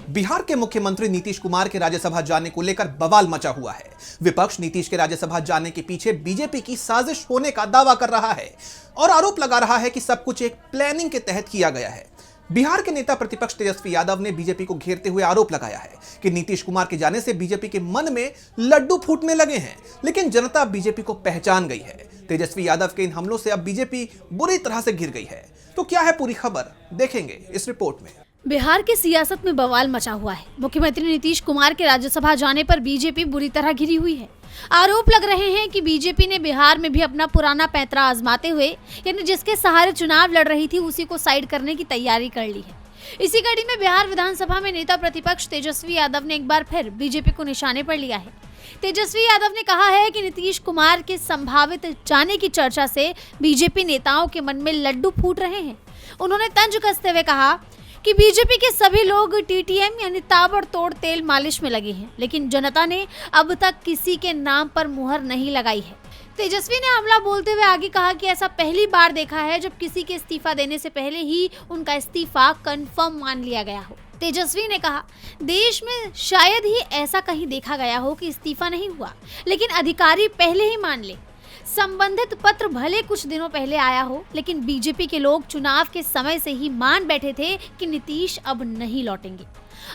बिहार के मुख्यमंत्री नीतीश कुमार के राज्यसभा जाने को लेकर बवाल मचा हुआ है। विपक्ष नीतीश के राज्यसभा जाने के पीछे बीजेपी की साजिश होने का दावा कर रहा है और आरोप लगा रहा है कि सब कुछ एक प्लानिंग के तहत किया गया है। बिहार के नेता प्रतिपक्ष तेजस्वी यादव ने बीजेपी को घेरते हुए आरोप लगाया है कि नीतीश कुमार के जाने से बीजेपी के मन में लड्डू फूटने लगे हैं, लेकिन जनता बीजेपी को पहचान गई है। तेजस्वी यादव के इन हमलों से अब बीजेपी बुरी तरह से घिर गई है। तो क्या है पूरी खबर, देखेंगे इस रिपोर्ट में। बिहार की सियासत में बवाल मचा हुआ है। मुख्यमंत्री नीतीश कुमार के राज्यसभा जाने पर बीजेपी बुरी तरह घिरी हुई है। आरोप लग रहे हैं कि बीजेपी ने बिहार में भी अपना पुराना पैंतरा आजमाते हुए, यानी जिसके सहारे चुनाव लड़ रही थी, उसी को साइड करने की तैयारी कर ली है। इसी कड़ी में बिहार विधानसभा में नेता प्रतिपक्ष तेजस्वी यादव ने एक बार फिर बीजेपी को निशाने पर लिया है। तेजस्वी यादव ने कहा है कि नीतीश कुमार के संभावित जाने की चर्चा से बीजेपी नेताओं के मन में लड्डू फूट रहे हैं। उन्होंने तंज कसते हुए कहा कि बीजेपी के सभी लोग टीटीएम यानी ताबड़तोड़ तेल मालिश में लगे हैं, लेकिन जनता ने अब तक किसी के नाम पर मुहर नहीं लगाई है। तेजस्वी ने हमला बोलते हुए आगे कहा कि ऐसा पहली बार देखा है जब किसी के इस्तीफा देने से पहले ही उनका इस्तीफा कंफर्म मान लिया गया हो। तेजस्वी ने कहा, देश में शायद ही ऐसा कहीं देखा गया हो कि इस्तीफा नहीं हुआ, लेकिन अधिकारी पहले ही मान ले। संबंधित पत्र भले कुछ दिनों पहले आया हो, लेकिन बीजेपी के लोग चुनाव के समय से ही मान बैठे थे कि नीतीश अब नहीं लौटेंगे।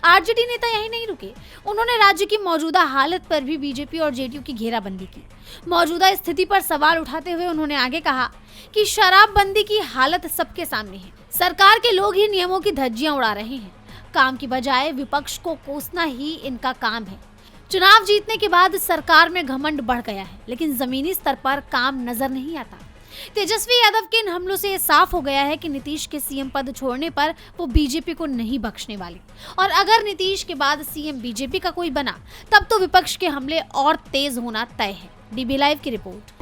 आरजेडी नेता यही नहीं रुके, उन्होंने राज्य की मौजूदा हालत पर भी बीजेपी और जेडीयू की घेराबंदी की। मौजूदा स्थिति पर सवाल उठाते हुए उन्होंने आगे कहा कि शराबबंदी की हालत सबके सामने है। सरकार के लोग ही नियमों की धज्जियां उड़ा रहे हैं। काम की बजाय विपक्ष को कोसना ही इनका काम है। चुनाव जीतने के बाद सरकार में घमंड बढ़ गया है, लेकिन जमीनी स्तर पर काम नजर नहीं आता। तेजस्वी यादव के इन हमलों से ये साफ हो गया है कि नीतीश के सीएम पद छोड़ने पर वो बीजेपी को नहीं बख्शने वाले, और अगर नीतीश के बाद सीएम बीजेपी का कोई बना, तब तो विपक्ष के हमले और तेज होना तय है। डीबी लाइव की रिपोर्ट।